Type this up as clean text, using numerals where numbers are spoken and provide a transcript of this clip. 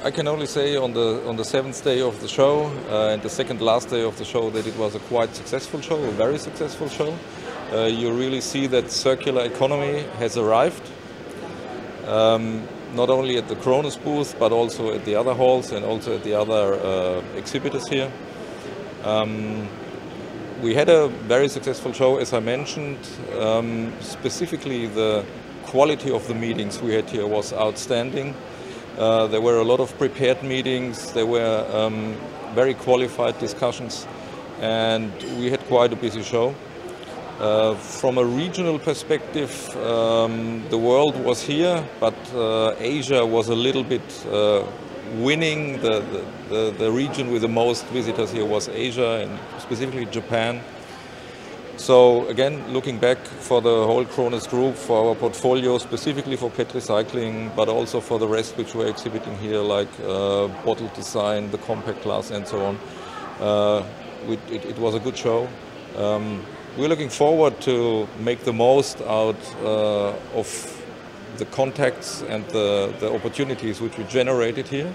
I can only say on the seventh day of the show and the second last day of the show that it was a quite successful show, a very successful show. You really see that circular economy has arrived, not only at the Krones booth but also at the other halls and also at the other exhibitors here. We had a very successful show, as I mentioned. Specifically, the quality of the meetings we had here was outstanding. There were a lot of prepared meetings, there were very qualified discussions, and we had quite a busy show. From a regional perspective, the world was here, but Asia was a little bit winning. The region with the most visitors here was Asia, and specifically Japan. So again, looking back for the whole Krones Group, for our portfolio, specifically for PET recycling, but also for the rest which we're exhibiting here, like bottle design, the compact glass and so on, it was a good show. We're looking forward to make the most out of the contacts and the opportunities which we generated here.